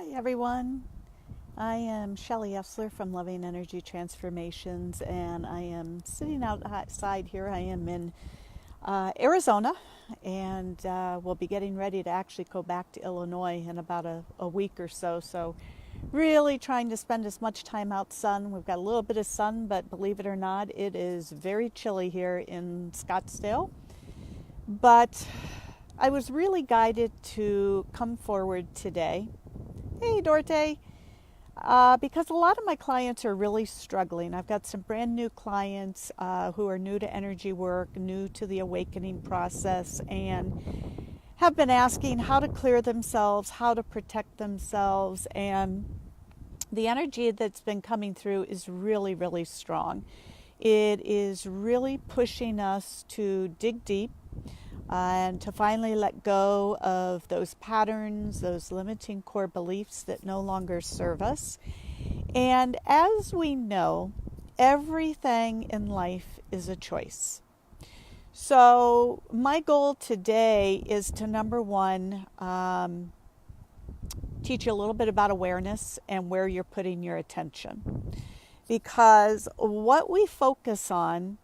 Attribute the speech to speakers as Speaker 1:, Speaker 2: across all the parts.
Speaker 1: Hi everyone, I am Shelley Esler from Loving Energy Transformations, and I am sitting outside here. I am in Arizona, and we'll be getting ready to actually go back to Illinois in about a week or so. So really trying to spend as much time out sun. We've got a little bit of sun, but believe it or not, it is very chilly here in Scottsdale. But I was really guided to come forward today. Hey, Dorte. Because a lot of my clients are really struggling. I've got some brand new clients who are new to energy work, new to the awakening process, and have been asking how to clear themselves, how to protect themselves. And the energy that's been coming through is really, really strong. It is really pushing us to dig deep and to finally let go of those patterns, those limiting core beliefs that no longer serve us. And as we know, everything in life is a choice. So my goal today is to, number one, teach you a little bit about awareness and where you're putting your attention. Because what we focus on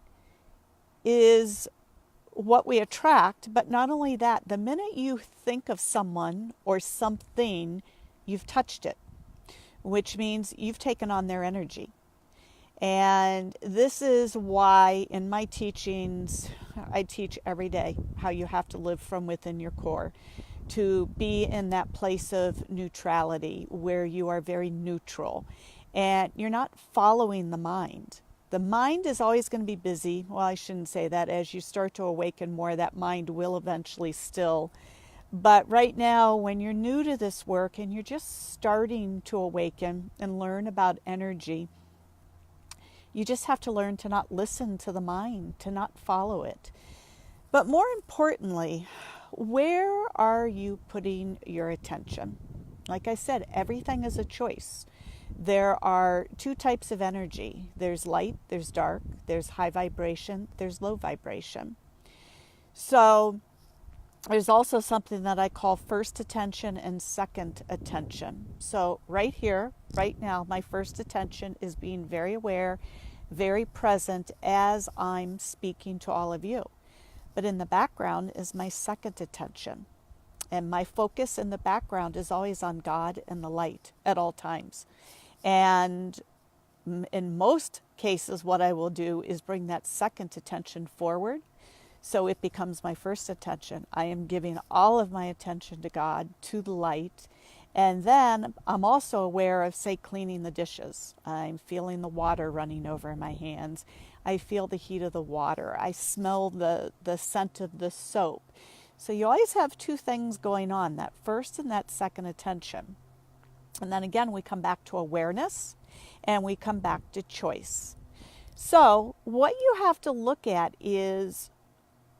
Speaker 1: is what we attract, but not only that, the minute you think of someone or something, you've touched it, which means you've taken on their energy. And this is why in my teachings, I teach every day how you have to live from within your core, to be in that place of neutrality where you are very neutral and you're not following the mind. The mind is always going to be busy. Well, I shouldn't say that. As you start to awaken more, that mind will eventually still. But right now, when you're new to this work and you're just starting to awaken and learn about energy, you just have to learn to not listen to the mind, to not follow it. But more importantly, where are you putting your attention? Like I said, everything is a choice. There are two types of energy. There's light, there's dark, there's high vibration, there's low vibration. So there's also something that I call first attention and second attention. So right here, right now, my first attention is being very aware, very present as I'm speaking to all of you. But in the background is my second attention. And my focus in the background is always on God and the light at all times. And in most cases, what I will do is bring that second attention forward, so it becomes my first attention. I am giving all of my attention to God, to the light, and then I'm also aware of, say, cleaning the dishes. I'm feeling the water running over my hands. I feel the heat of the water. I smell the scent of the soap. So you always have two things going on, that first and that second attention. And then again, we come back to awareness and we come back to choice. So what you have to look at is,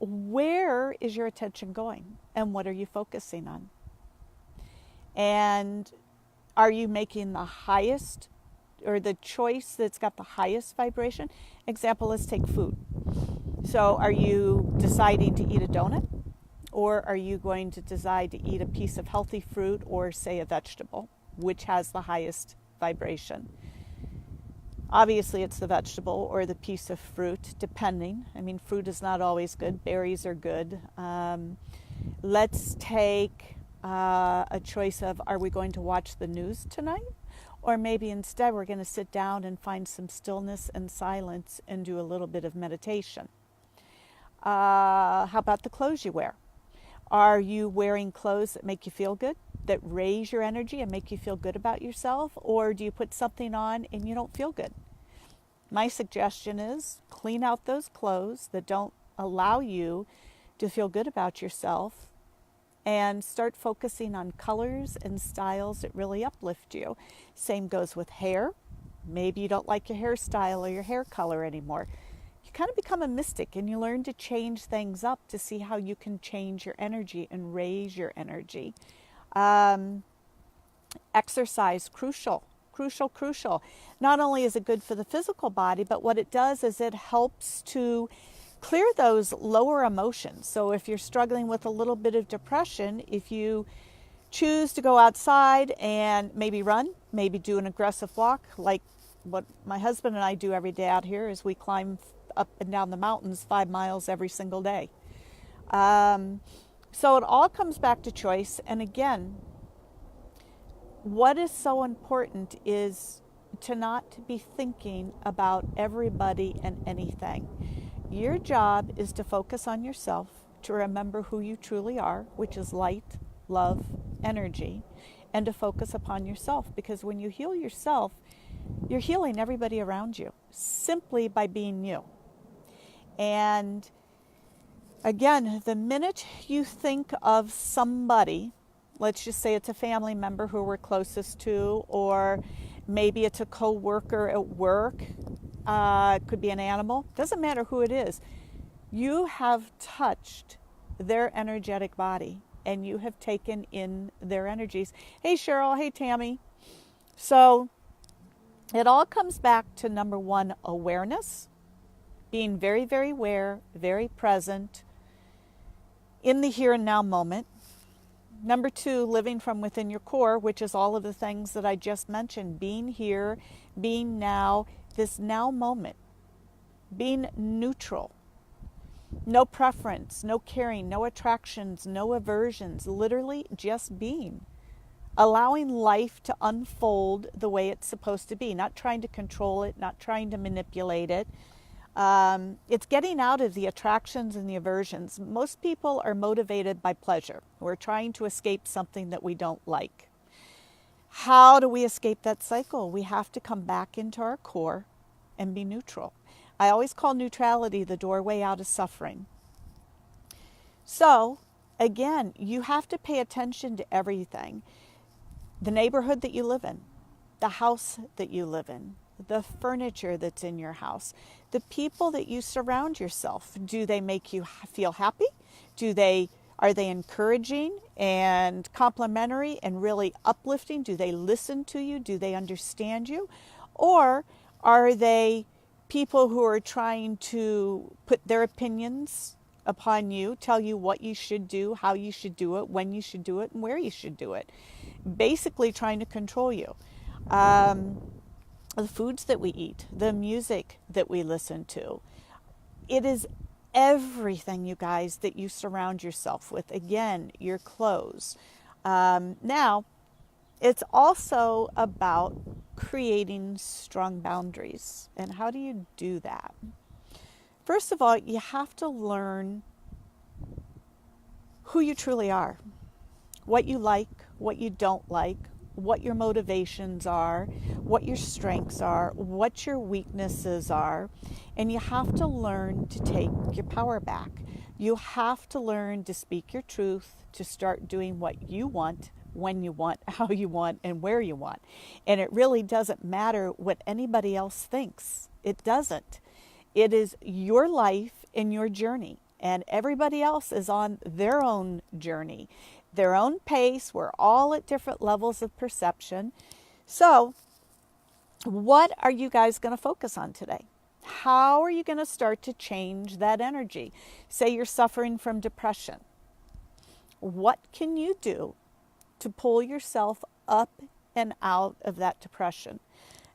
Speaker 1: where is your attention going and what are you focusing on? And are you making the highest or the choice that's got the highest vibration? Example, let's take food. So are you deciding to eat a donut? Or are you going to decide to eat a piece of healthy fruit or, say, a vegetable? Which has the highest vibration? Obviously, it's the vegetable or the piece of fruit, depending. I mean, fruit is not always good. Berries are good. Let's take a choice of, are we going to watch the news tonight? Or maybe instead we're going to sit down and find some stillness and silence and do a little bit of meditation. How about the clothes you wear? Are you wearing clothes that make you feel good, that raise your energy and make you feel good about yourself? Or do you put something on and you don't feel good? My suggestion is clean out those clothes that don't allow you to feel good about yourself and start focusing on colors and styles that really uplift you. Same goes with hair. Maybe you don't like your hairstyle or your hair color anymore. You kind of become a mystic and you learn to change things up to see how you can change your energy and raise your energy. Exercise, crucial. Not only is it good for the physical body, but what it does is it helps to clear those lower emotions. So if you're struggling with a little bit of depression, if you choose to go outside and maybe run, maybe do an aggressive walk, like what my husband and I do every day out here is we climb up and down the mountains 5 miles every single day. So it all comes back to choice. And again, what is so important is to not be thinking about everybody and anything. Your job is to focus on yourself, to remember who you truly are, which is light, love, energy, and to focus upon yourself. Because when you heal yourself, you're healing everybody around you simply by being you. And again, the minute you think of somebody, let's just say it's a family member who we're closest to, or maybe it's a co-worker at work, it could be an animal, doesn't matter who it is, you have touched their energetic body and you have taken in their energies. Hey Cheryl, hey Tammy. So it all comes back to number one, awareness, being very, very aware, very present in the here and now moment. Number two, living from within your core, which is all of the things that I just mentioned, being here, being now, this now moment, being neutral, no preference, no caring, no attractions, no aversions, literally just being. Allowing life to unfold the way it's supposed to be, not trying to control it, not trying to manipulate it. It's getting out of the attractions and the aversions. Most people are motivated by pleasure. We're trying to escape something that we don't like. How do we escape that cycle? We have to come back into our core and be neutral. I always call neutrality the doorway out of suffering. So, again, you have to pay attention to everything. The neighborhood that you live in, the house that you live in, the furniture that's in your house, the people that you surround yourself. Do they make you feel happy? Are they encouraging and complimentary and really uplifting? Do they listen to you? Do they understand you? Or are they people who are trying to put their opinions upon you, tell you what you should do, how you should do it, when you should do it, and where you should do it? Basically trying to control you. The foods that we eat, the music that we listen to. It is everything, you guys, that you surround yourself with. Again, your clothes. Now, it's also about creating strong boundaries. And how do you do that? First of all, you have to learn who you truly are, what you like, what you don't like, what your motivations are, what your strengths are, what your weaknesses are. And you have to learn to take your power back. You have to learn to speak your truth, to start doing what you want, when you want, how you want, and where you want. And it really doesn't matter what anybody else thinks. It doesn't. It is your life and your journey. And everybody else is on their own journey, their own pace. We're all at different levels of perception. So, what are you guys going to focus on today? How are you going to start to change that energy? Say you're suffering from depression. What can you do to pull yourself up and out of that depression?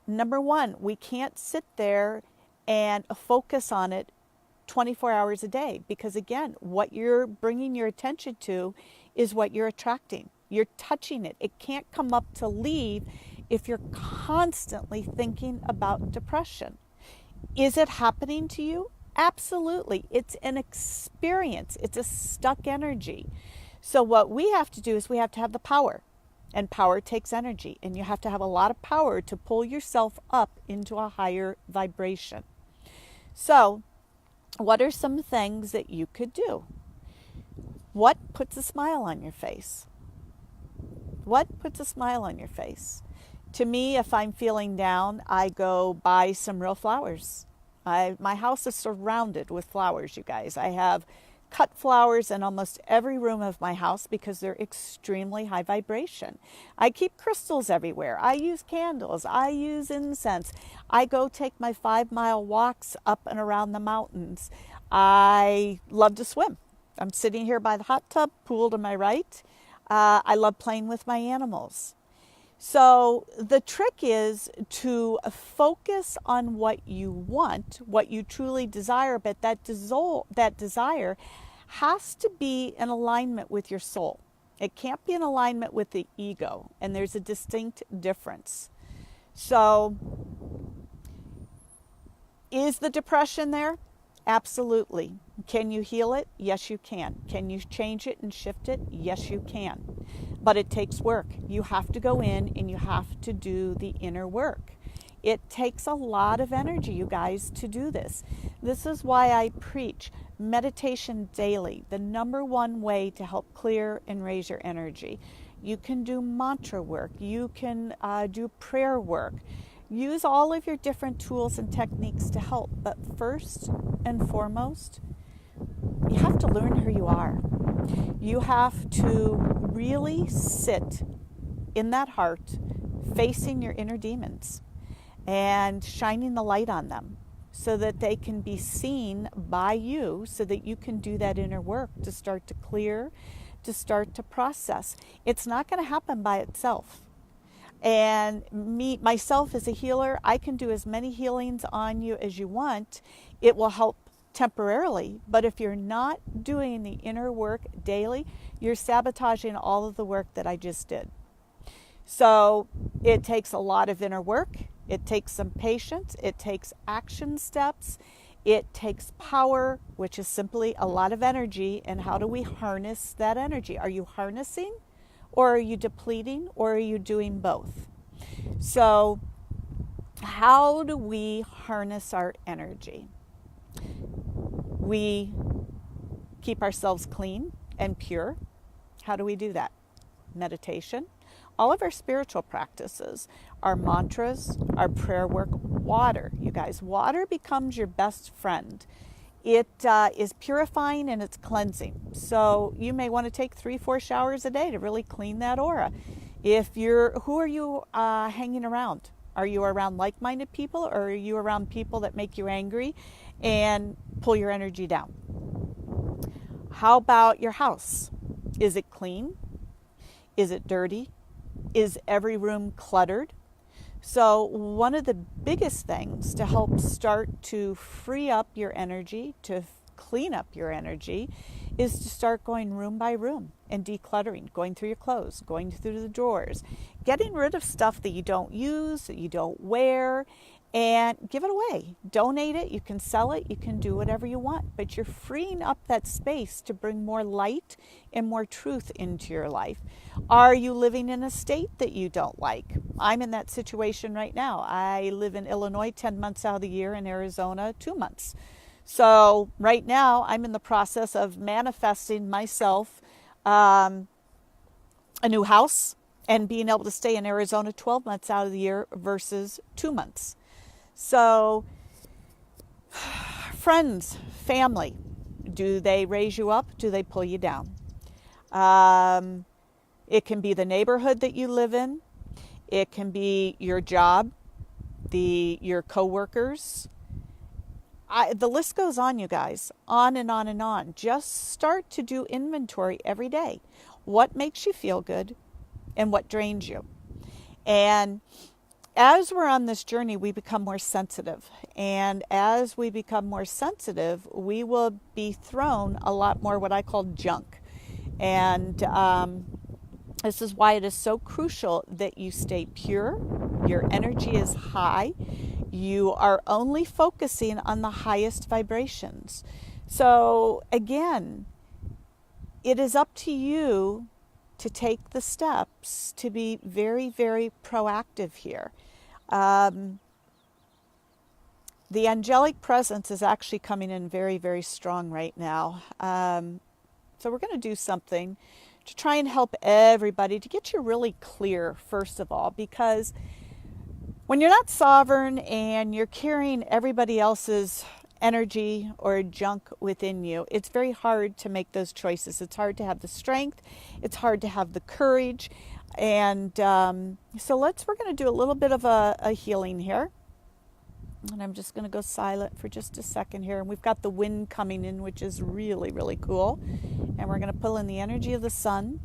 Speaker 1: Number one, we can't sit there and focus on it 24 hours a day, because again, what you're bringing your attention to is what you're attracting. You're touching it. It can't come up to leave if you're constantly thinking about depression. Is it happening to you? Absolutely. It's an experience. It's a stuck energy. So what we have to do is we have to have the power. And power takes energy. And you have to have a lot of power to pull yourself up into a higher vibration. So, what are some things that you could do? What puts a smile on your face? What puts a smile on your face? To me, if I'm feeling down, I go buy some real flowers. My house is surrounded with flowers, you guys. I have cut flowers in almost every room of my house because they're extremely high vibration. I keep crystals everywhere. I use candles. I use incense. I go take my 5-mile walks up and around the mountains. I love to swim. I'm sitting here by the hot tub, pool to my right. I love playing with my animals. So the trick is to focus on what you want, what you truly desire, but that desire has to be in alignment with your soul. It can't be in alignment with the ego, and there's a distinct difference. So is the depression there? Absolutely. Can you heal it? Yes, you can. Can you change it and shift it? Yes, you can. But it takes work. You have to go in and you have to do the inner work. It takes a lot of energy, you guys, to do this. This is why I preach meditation daily, the number one way to help clear and raise your energy. You can do mantra work. You can do prayer work. Use all of your different tools and techniques to help. But first and foremost, you have to learn who you are. You have to really sit in that heart, facing your inner demons and shining the light on them so that they can be seen by you, so that you can do that inner work to start to clear, to start to process. It's not going to happen by itself. And myself as a healer, I can do as many healings on you as you want. It will help temporarily, but if you're not doing the inner work daily, you're sabotaging all of the work that I just did. So it takes a lot of inner work. It takes some patience. It takes action steps. It takes power, which is simply a lot of energy. And how do we harness that energy? Are you harnessing? Or are you depleting, or are you doing both? So how do we harness our energy? We keep ourselves clean and pure. How do we do that? Meditation. All of our spiritual practices, our mantras, our prayer work, water. You guys, water becomes your best friend. It is purifying and it's cleansing. So you may want to take 3-4 showers a day to really clean that aura. Who are you hanging around? Are you around like-minded people, or are you around people that make you angry and pull your energy down? How about your house? Is it clean? Is it dirty? Is every room cluttered? So one of the biggest things to help start to free up your energy, to clean up your energy, is to start going room by room and decluttering, going through your clothes, going through the drawers, getting rid of stuff that you don't use, that you don't wear, and give it away. Donate it. You can sell it. You can do whatever you want, but you're freeing up that space to bring more light and more truth into your life. Are you living in a state that you don't like? I'm in that situation right now. I live in Illinois 10 months out of the year, in Arizona 2 months. So right now I'm in the process of manifesting myself a new house and being able to stay in Arizona 12 months out of the year versus 2 months. So friends, family, do they raise you up? Do they pull you down? It can be the neighborhood that you live in. It can be your job, your coworkers. The list goes on, you guys, on and on and on. Just start to do inventory every day. What makes you feel good and what drains you? And as we're on this journey, we become more sensitive. And as we become more sensitive, we will be thrown a lot more what I call junk. And this is why it is so crucial that you stay pure, your energy is high, you are only focusing on the highest vibrations. So again, it is up to you to take the steps to be very, very proactive here. The angelic presence is actually coming in very, very strong right now. So we're going to do something to try and help everybody to get you really clear, first of all, because when you're not sovereign and you're carrying everybody else's energy or junk within you, it's very hard to make those choices. It's hard to have the strength. It's hard to have the courage. And so we're going to do a little bit of a healing here. And I'm just going to go silent for just a second here. And we've got the wind coming in, which is really, really cool. And we're going to pull in the energy of the sun.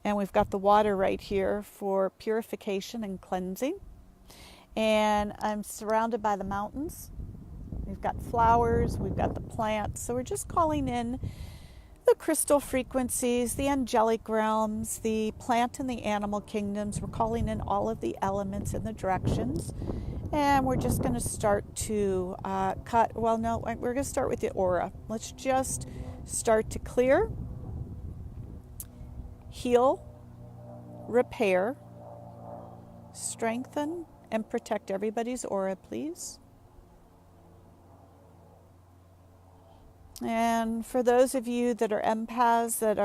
Speaker 1: And we've got the water right here for purification and cleansing. And I'm surrounded by the mountains. We've got flowers, we've got the plants. So we're just calling in the crystal frequencies, the angelic realms, the plant and the animal kingdoms. We're calling in all of the elements and the directions. And we're just going to start to we're going to start with the aura. Let's just start to clear, heal, repair, strengthen, and protect everybody's aura, please. And for those of you that are empaths that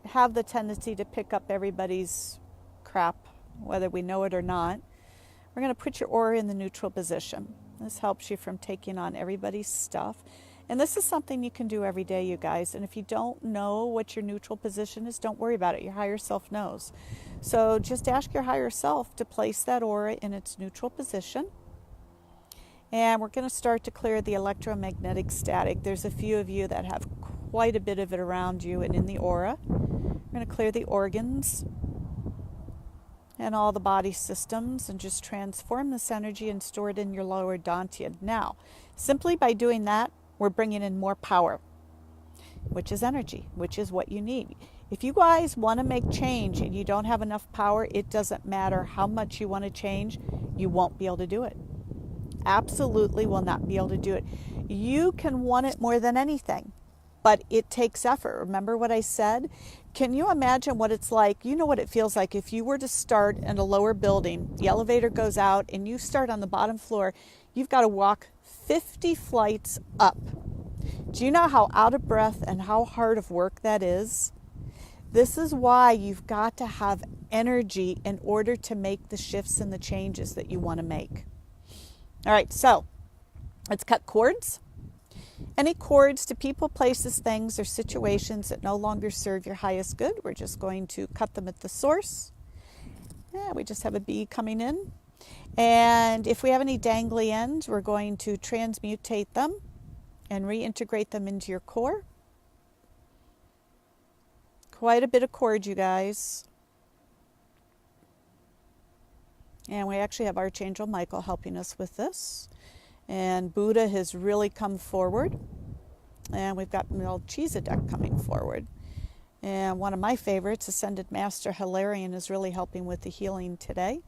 Speaker 1: have the tendency to pick up everybody's crap, whether we know it or not, we're going to put your aura in the neutral position. This helps you from taking on everybody's stuff. And this is something you can do every day, you guys. And if you don't know what your neutral position is, don't worry about it. Your higher self knows. So just ask your higher self to place that aura in its neutral position. And we're going to start to clear the electromagnetic static. There's a few of you that have quite a bit of it around you and in the aura. We're going to clear the organs and all the body systems and just transform this energy and store it in your lower dantian. Now, simply by doing that, we're bringing in more power, which is energy, which is what you need. If you guys want to make change and you don't have enough power, it doesn't matter how much you want to change, you won't be able to do it. Absolutely will not be able to do it. You can want it more than anything, but it takes effort. Remember what I said? Can you imagine what it's like? You know what it feels like if you were to start in a lower building, the elevator goes out and you start on the bottom floor, you've got to walk 50 flights up. Do you know how out of breath and how hard of work that is? This is why you've got to have energy in order to make the shifts and the changes that you want to make. All right, so let's cut cords. Any cords to people, places, things, or situations that no longer serve your highest good, we're just going to cut them at the source. Yeah, we just have a bee coming in. And if we have any dangly ends, we're going to transmutate them and reintegrate them into your core. Quite a bit of cord, you guys. And we actually have Archangel Michael helping us with this. And Buddha has really come forward. And we've got Melchizedek coming forward. And one of my favorites, Ascended Master Hilarion, is really helping with the healing today.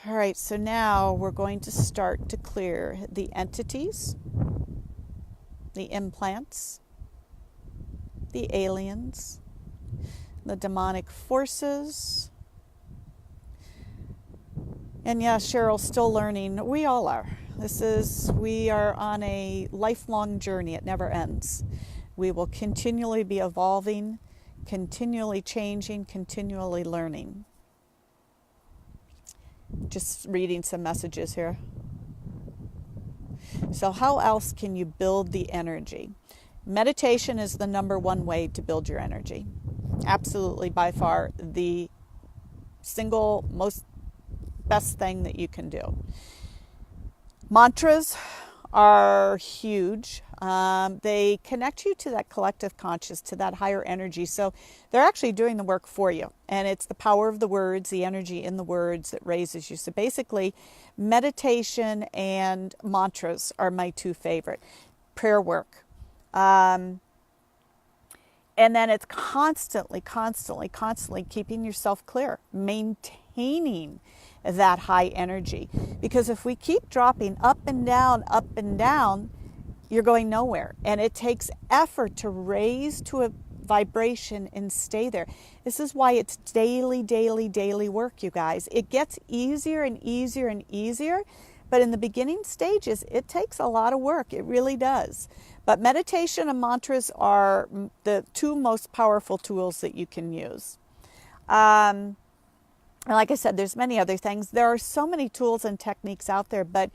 Speaker 1: All right, so now we're going to start to clear the entities, the implants, the aliens, the demonic forces. And yeah, Cheryl's still learning. We all are. We are on a lifelong journey. It never ends. We will continually be evolving, continually changing, continually learning. Just reading some messages here. So how else can you build the energy? Meditation is the number one way to build your energy. Absolutely, by far, the single most best thing that you can do. Mantras are huge. They connect you to that collective conscious, to that higher energy. So they're actually doing the work for you. And it's the power of the words, the energy in the words that raises you. So basically, meditation and mantras are my two favorite. Prayer work. And then it's constantly keeping yourself clear, maintaining that high energy. Because if we keep dropping up and down, you're going nowhere. And it takes effort to raise to a vibration and stay there. This is why it's daily work, you guys. It gets easier and easier. But in the beginning stages, it takes a lot of work. It really does. But meditation and mantras are the two most powerful tools that you can use. And like I said, there's many other things. There are so many tools and techniques out there, but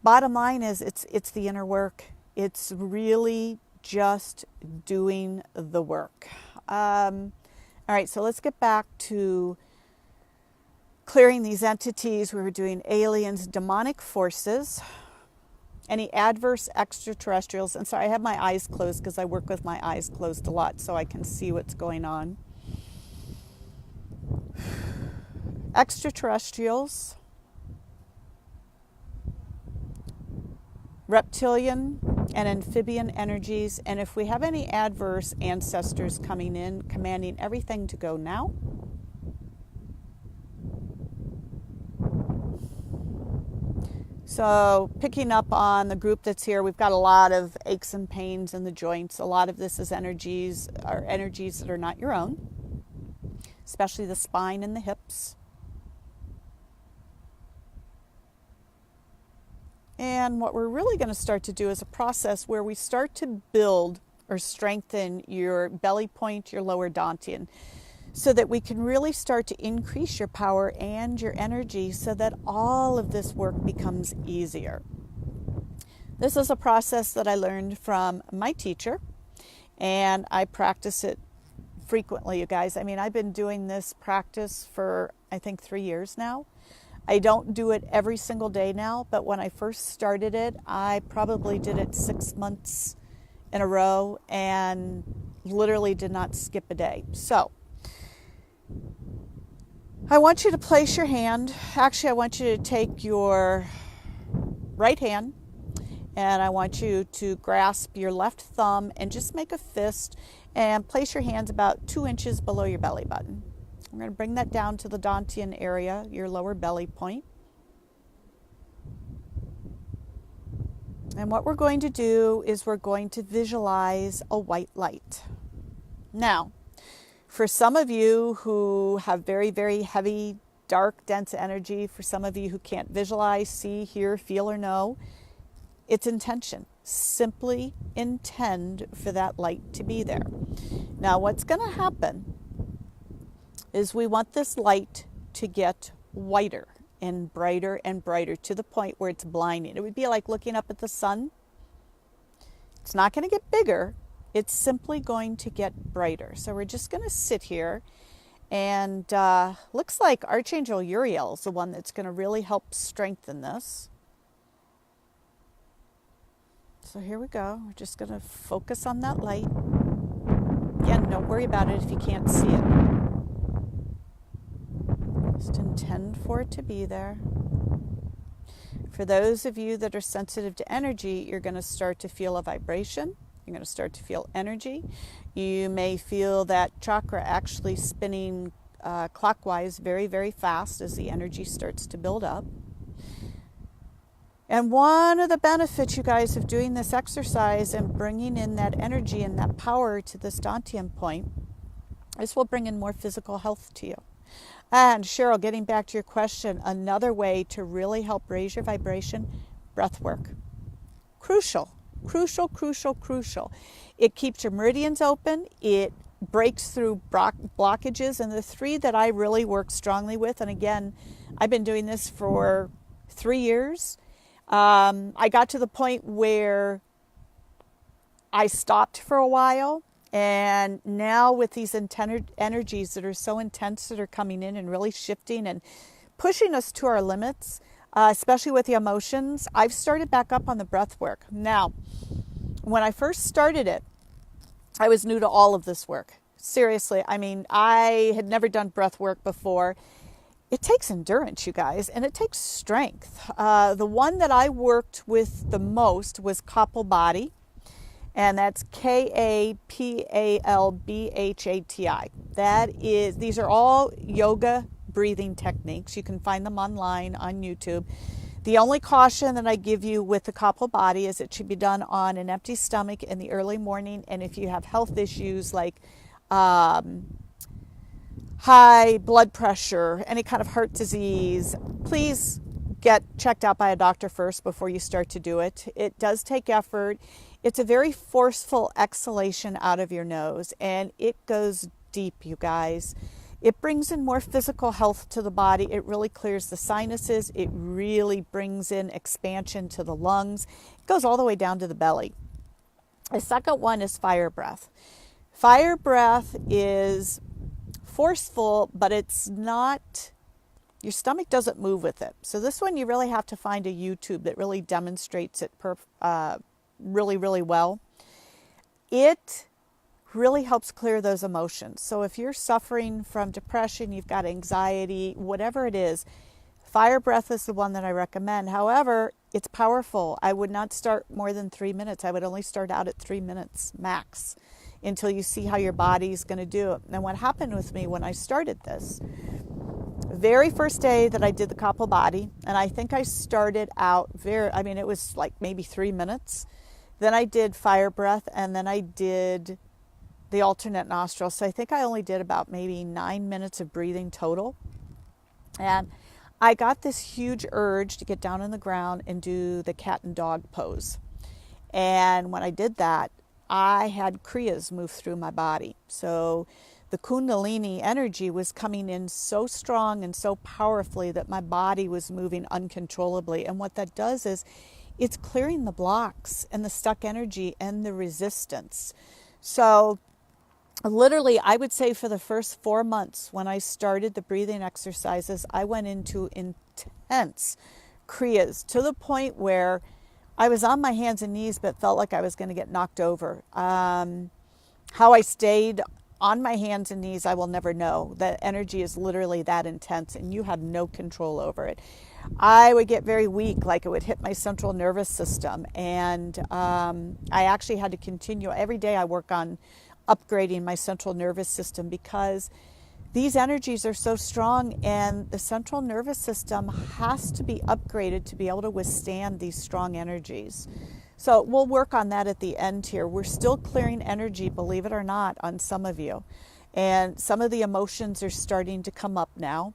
Speaker 1: bottom line is it's the inner work. It's really just doing the work. All right, so let's get back to clearing these entities. We were doing aliens, demonic forces. any adverse extraterrestrials. And sorry, I have my eyes closed because I work with my eyes closed a lot so I can see what's going on. Extraterrestrials, reptilian and amphibian energies, and if we have any adverse ancestors coming in, commanding everything to go now. So picking up on the group that's here, we've got a lot of aches and pains in the joints. A lot of this is energies that are not your own, especially the spine and the hips. And what we're really going to start to do is a process where we start to build or strengthen your belly point, your lower dantian, so that we can really start to increase your power and your energy so that all of this work becomes easier. This is a process that I learned from my teacher, and I practice it frequently, you guys. I mean, I've been doing this practice for, I think, 3 years now. I don't do it every single day now, but when I first started it, I probably did it 6 months in a row and literally did not skip a day. So I want you to place your hand. Actually, I want you to take your right hand and I want you to grasp your left thumb and just make a fist and place your hands about 2 inches below your belly button. I'm going to bring that down to the dantian area, your lower belly point. And what we're going to do is we're going to visualize a white light. Now, for some of you who have very, very heavy, dark, dense energy, for some of you who can't visualize, see, hear, feel, or know, it's intention. Simply intend for that light to be there. Now, what's going to happen is we want this light to get whiter and brighter to the point where it's blinding. It would be like looking up at the sun. It's not going to get bigger. It's simply going to get brighter. So we're just going to sit here, and looks like Archangel Uriel is the one that's going to really help strengthen this. So here we go. We're just going to focus on that light. Again, don't worry about it if you can't see it. Just intend for it to be there. For those of you that are sensitive to energy, you're going to start to feel a vibration. You're going to start to feel energy. You may feel that chakra actually spinning clockwise very, very fast as the energy starts to build up. And one of the benefits, you guys, of doing this exercise and bringing in that energy and that power to this dantian point is we'll bring in more physical health to you. And Cheryl, getting back to your question, another way to really help raise your vibration, breath work. Crucial. It keeps your meridians open. It breaks through blockages. And the 3 that I really work strongly with, and again, I've been doing this for 3 years. I got to the point where I stopped for a while. And now with these energies that are so intense that are coming in and really shifting and pushing us to our limits, especially with the emotions, I've started back up on the breath work. Now, when I first started it, I was new to all of this work. Seriously, I mean, I had never done breath work before. It takes endurance, you guys, and it takes strength. The one that I worked with the most was Kapal Bhati. And that's Kapalbhati. These are all yoga breathing techniques. You can find them online on YouTube. The only caution that I give you with the Kapal Bhati is it should be done on an empty stomach in the early morning. And if you have health issues like high blood pressure, any kind of heart disease, please get checked out by a doctor first before you start to do it. It does take effort. It's a very forceful exhalation out of your nose, and it goes deep, you guys. It brings in more physical health to the body. It really clears the sinuses. It really brings in expansion to the lungs. It goes all the way down to the belly. The second one is fire breath. Fire breath is forceful, but it's not Your stomach doesn't move with it. So this one you really have to find a YouTube that really demonstrates it really, really well. It really helps clear those emotions. So if you're suffering from depression, you've got anxiety, whatever it is, fire breath is the one that I recommend. However, it's powerful. I would not start more than 3 minutes. I would only start out at 3 minutes max until you see how your body's going to do it. And what happened with me when I started this, very first day that I did the couple body, and I think I started out it was like maybe 3 minutes. Then I did fire breath, and then I did the alternate nostril. So I think I only did about maybe 9 minutes of breathing total. And I got this huge urge to get down on the ground and do the cat and dog pose. And when I did that, I had kriyas move through my body. So the Kundalini energy was coming in so strong and so powerfully that my body was moving uncontrollably. And what that does is it's clearing the blocks and the stuck energy and the resistance. So literally, I would say for the first 4 months when I started the breathing exercises, I went into intense kriyas to the point where I was on my hands and knees but felt like I was going to get knocked over. How I stayed on my hands and knees, I will never know. The energy is literally that intense and you have no control over it. I would get very weak, like it would hit my central nervous system. And I actually had to continue. Every day I work on upgrading my central nervous system because these energies are so strong and the central nervous system has to be upgraded to be able to withstand these strong energies. So we'll work on that at the end here. We're still clearing energy, believe it or not, on some of you. And some of the emotions are starting to come up now.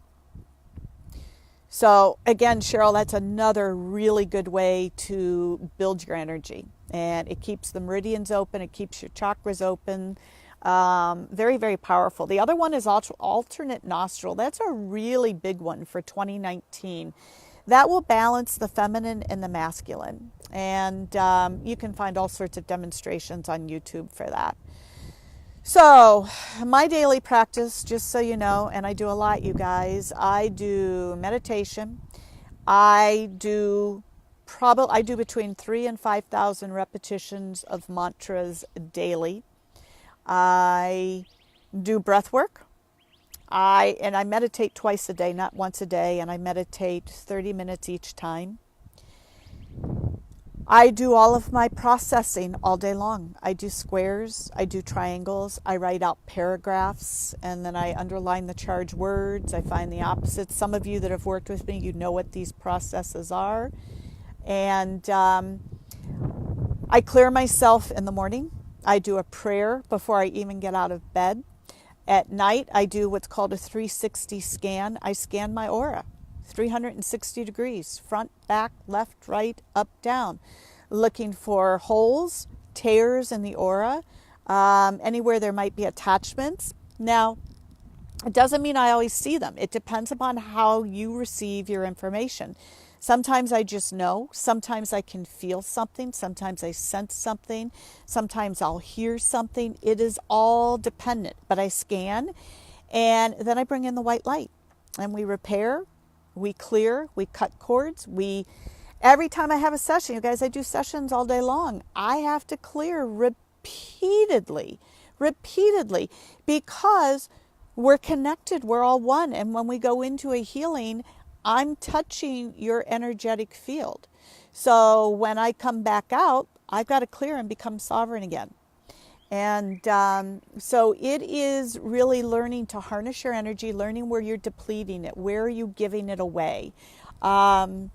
Speaker 1: So again, Cheryl, that's another really good way to build your energy. And it keeps the meridians open. It keeps your chakras open. Very, very powerful. The other one is alternate nostril. That's a really big one for 2019. That will balance the feminine and the masculine. And you can find all sorts of demonstrations on YouTube for that. So my daily practice, just so you know, and I do a lot, you guys, I do meditation. I do between 3,000 and 5,000 repetitions of mantras daily. I do breath work. I meditate twice a day, not once a day, and I meditate 30 minutes each time. I do all of my processing all day long. I do squares, I do triangles, I write out paragraphs, and then I underline the charged words. I find the opposites. Some of you that have worked with me, you know what these processes are. And I clear myself in the morning. I do a prayer before I even get out of bed. At night, I do what's called a 360 scan. I scan my aura, 360 degrees, front, back, left, right, up, down, looking for holes, tears in the aura, anywhere there might be attachments. Now, it doesn't mean I always see them. It depends upon how you receive your information. Sometimes I just know. Sometimes I can feel something. Sometimes I sense something. Sometimes I'll hear something. It is all dependent. But I scan, and then I bring in the white light. And we repair, we clear, we cut cords. Every time I have a session, you guys, I do sessions all day long. I have to clear repeatedly, because we're connected. We're all one. And when we go into a healing, I'm touching your energetic field. So when I come back out, I've got to clear and become sovereign again. And so it is really learning to harness your energy, learning where you're depleting it, where are you giving it away. You're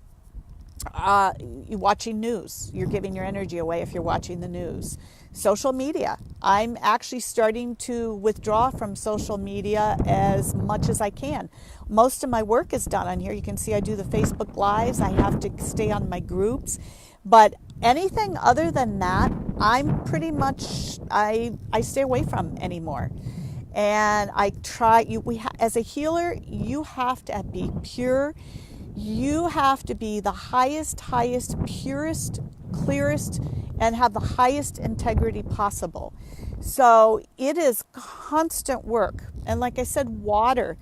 Speaker 1: watching news, you're giving your energy away if you're watching the news. Social media, I'm actually starting to withdraw from social media as much as I can. Most of my work is done on here. You can see I do the Facebook Lives. I have to stay on my groups. But anything other than that, I'm pretty much, I stay away from anymore. And I try, as a healer, you have to be pure. You have to be the highest, purest, clearest, and have the highest integrity possible. So it is constant work. And like I said, water.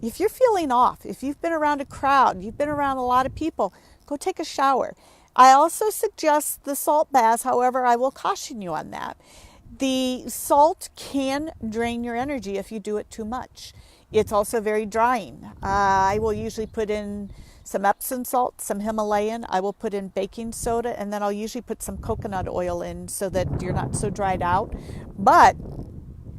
Speaker 1: If you're feeling off, if you've been around a crowd, you've been around a lot of people, go take a shower. I also suggest the salt baths. However, I will caution you on that. The salt can drain your energy if you do it too much. It's also very drying. I will usually put in some Epsom salt, some Himalayan. I will put in baking soda, and then I'll usually put some coconut oil in so that you're not so dried out. But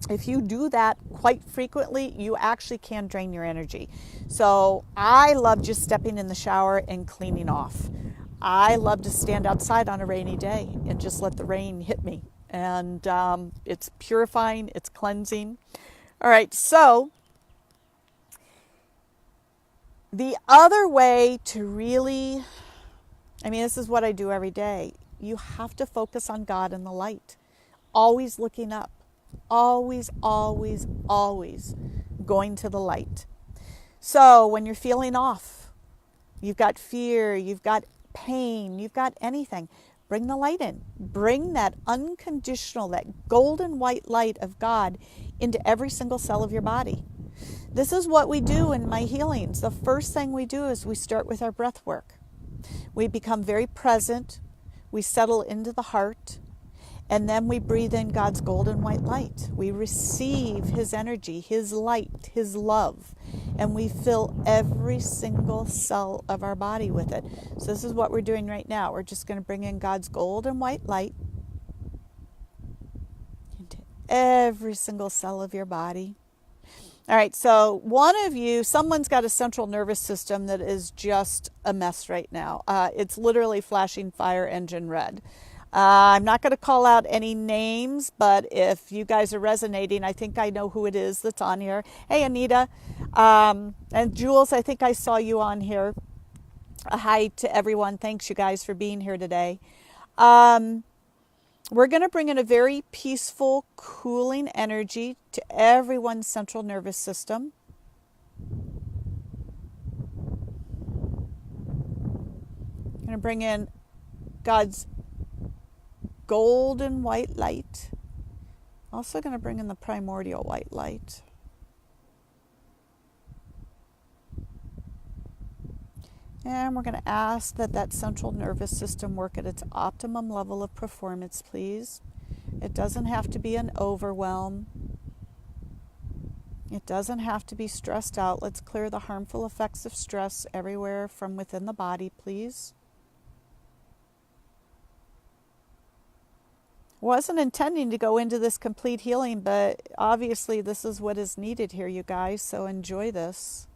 Speaker 1: if you do that quite frequently, you actually can drain your energy. So I love just stepping in the shower and cleaning off. I love to stand outside on a rainy day and just let the rain hit me. And it's purifying, it's cleansing. All right, so the other way to really, this is what I do every day. You have to focus on God and the light. Always looking up. Always, always, always going to the light. So when you're feeling off, you've got fear, you've got pain, you've got anything, bring the light in. Bring that unconditional, that golden white light of God into every single cell of your body. This is what we do in my healings. The first thing we do is we start with our breath work. We become very present. We settle into the heart. And then we breathe in God's golden white light. We receive His energy, His light, His love. And we fill every single cell of our body with it. So this is what we're doing right now. We're just going to bring in God's golden white light into every single cell of your body. All right, so one of you, someone's got a central nervous system that is just a mess right now. It's literally flashing fire engine red. I'm not going to call out any names, but if you guys are resonating, I think I know who it is that's on here. Hey, Anita. And Jules, I think I saw you on here. Hi to everyone. Thanks, you guys, for being here today. We're going to bring in a very peaceful, cooling energy to everyone's central nervous system. I'm going to bring in God's golden white light. Also going to bring in the primordial white light. And we're going to ask that that central nervous system work at its optimum level of performance, please. It doesn't have to be an overwhelm. It doesn't have to be stressed out. Let's clear the harmful effects of stress everywhere from within the body, please. Wasn't intending to go into this complete healing, but obviously this is what is needed here, you guys, so enjoy this.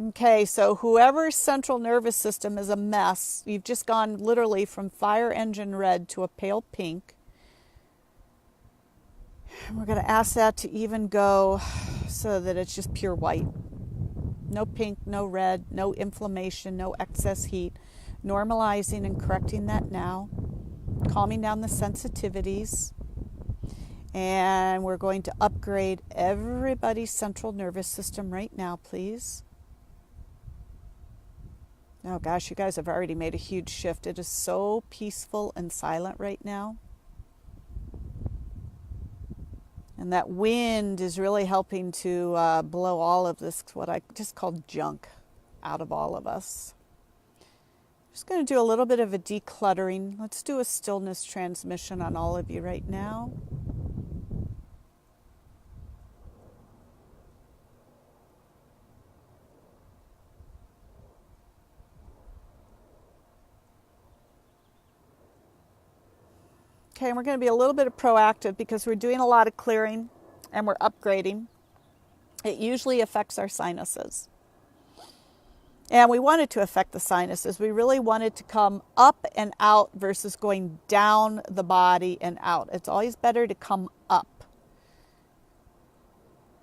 Speaker 1: Okay, so whoever's central nervous system is a mess, you've just gone literally from fire engine red to a pale pink. And we're going to ask that to even go so that it's just pure white. No pink, no red, no inflammation, no excess heat. Normalizing and correcting that now. Calming down the sensitivities. And we're going to upgrade everybody's central nervous system right now, please. Oh gosh, you guys have already made a huge shift. It is so peaceful and silent right now. And that wind is really helping to blow all of this, what I just call junk, out of all of us. Just going to do a little bit of a decluttering. Let's do a stillness transmission on all of you right now. Okay, and we're going to be a little bit proactive because we're doing a lot of clearing and we're upgrading. It usually affects our sinuses. And we want it to affect the sinuses. We really want it to come up and out versus going down the body and out. It's always better to come up.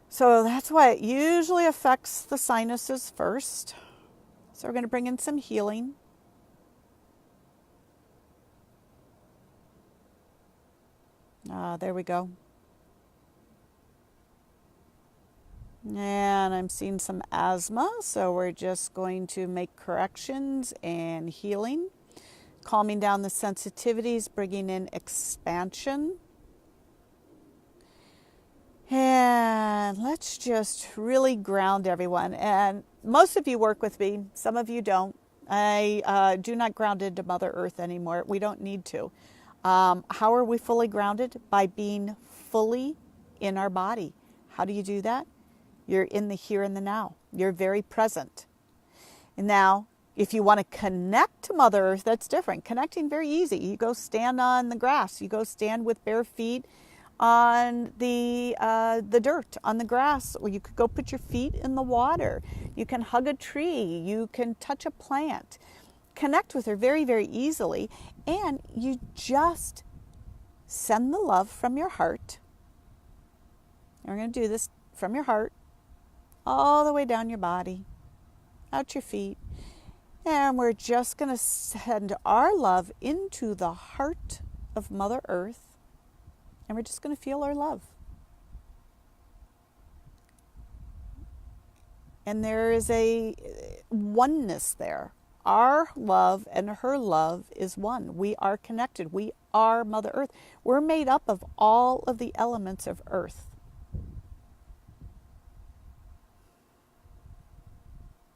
Speaker 1: So that's why it usually affects the sinuses first. So we're going to bring in some healing. There we go. And I'm seeing some asthma, so we're just going to make corrections and healing. Calming down the sensitivities, bringing in expansion. And let's let's just really ground everyone. And most of you work with me. Some of you don't. I do not ground into Mother Earth anymore. We don't need to. How are we fully grounded? By being fully in our body. How do you do that? You're in the here and the now. You're very present. And now, if you want to connect to Mother Earth, that's different. Connecting, very easy. You go stand on the grass. You go stand with bare feet on the dirt, on the grass, or you could go put your feet in the water. You can hug a tree. You can touch a plant. Connect with her very, very easily. And you just send the love from your heart. And we're going to do this from your heart all the way down your body, out your feet. And we're just going to send our love into the heart of Mother Earth. And we're just going to feel our love. And there is a oneness there. Our love and her love is one. We are connected. We are Mother Earth. We're made up of all of the elements of Earth.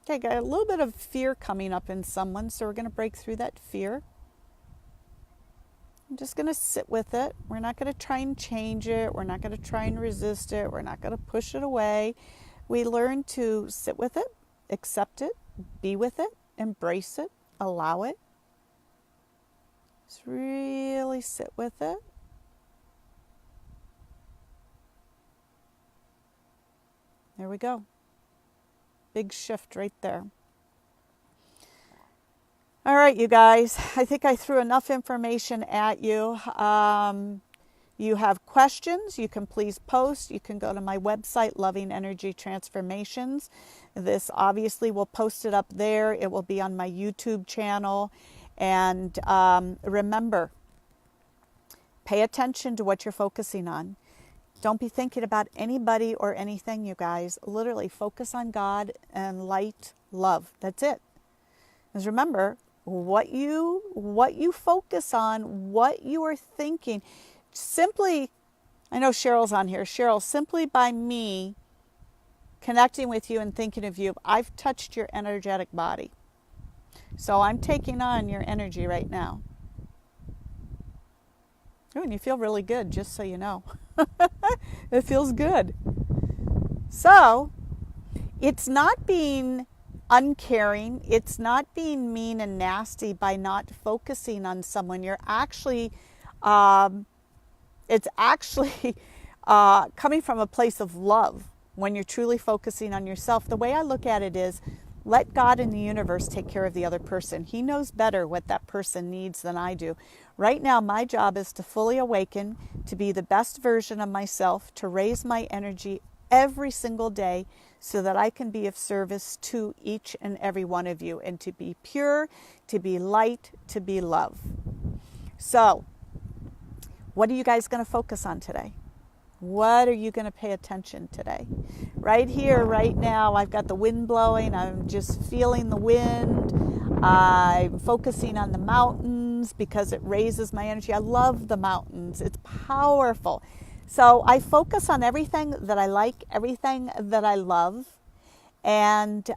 Speaker 1: Okay, got a little bit of fear coming up in someone, so we're going to break through that fear. I'm just going to sit with it. We're not going to try and change it. We're not going to try and resist it. We're not going to push it away. We learn to sit with it, accept it, be with it, embrace it, allow it. Just really sit with it. There we go. Big shift right there. All right, you guys, I think I threw enough information at you. You have questions, you can please post. You can go to my website, Loving Energy Transformations. This obviously will post it up there. It will be on my YouTube channel. And remember, pay attention to what you're focusing on. Don't be thinking about anybody or anything, you guys. Literally focus on God and light, love. That's it. Because remember, what you focus on, what you are thinking, simply, I know Cheryl's on here. Cheryl, simply by me connecting with you and thinking of you, I've touched your energetic body. So I'm taking on your energy right now. Oh, and you feel really good, just so you know. It feels good. So, it's not being uncaring. It's not being mean and nasty by not focusing on someone. You're actually, it's actually coming from a place of love when you're truly focusing on yourself. The way I look at it is, let God and the universe take care of the other person. He knows better what that person needs than I do. Right now, my job is to fully awaken, to be the best version of myself, to raise my energy every single day so that I can be of service to each and every one of you, and to be pure, to be light, to be love. So, what are you guys going to focus on today? What are you going to pay attention today? Right here, right now, I've got the wind blowing. I'm just feeling the wind. I'm focusing on the mountains because it raises my energy. I love the mountains. It's powerful. So I focus on everything that I like, everything that I love, and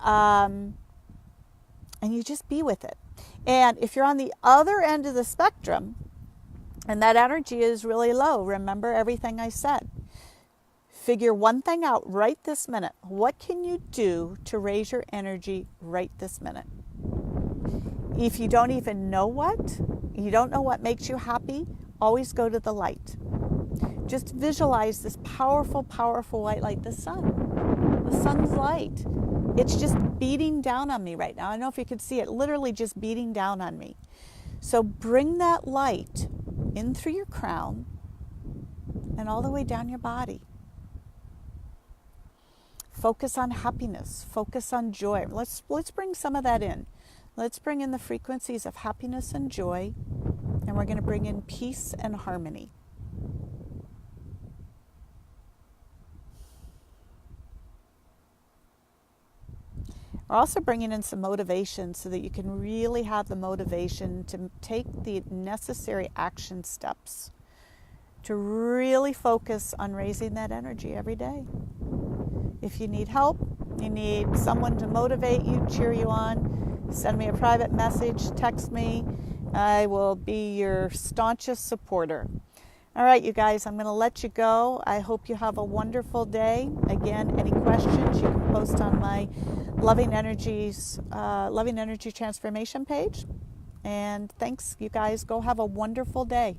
Speaker 1: you just be with it. And if you're on the other end of the spectrum, and that energy is really low, remember everything I said. Figure one thing out right this minute. What can you do to raise your energy right this minute? If you don't even know what, you don't know what makes you happy, always go to the light. Just visualize this powerful, powerful white light, the sun. The sun's light. It's just beating down on me right now. I don't know if you could see it, literally just beating down on me. So bring that light in through your crown and all the way down your body. Focus on happiness. Focus on joy. Let's bring some of that in. Let's bring in the frequencies of happiness and joy, and we're going to bring in peace and harmony. We're also bringing in some motivation so that you can really have the motivation to take the necessary action steps to really focus on raising that energy every day. If you need help, you need someone to motivate you, cheer you on, send me a private message, text me. I will be your staunchest supporter. All right, you guys, I'm going to let you go. I hope you have a wonderful day. Again, any questions you can post on my Loving Energy Transformation page. And thanks, you guys. Go have a wonderful day.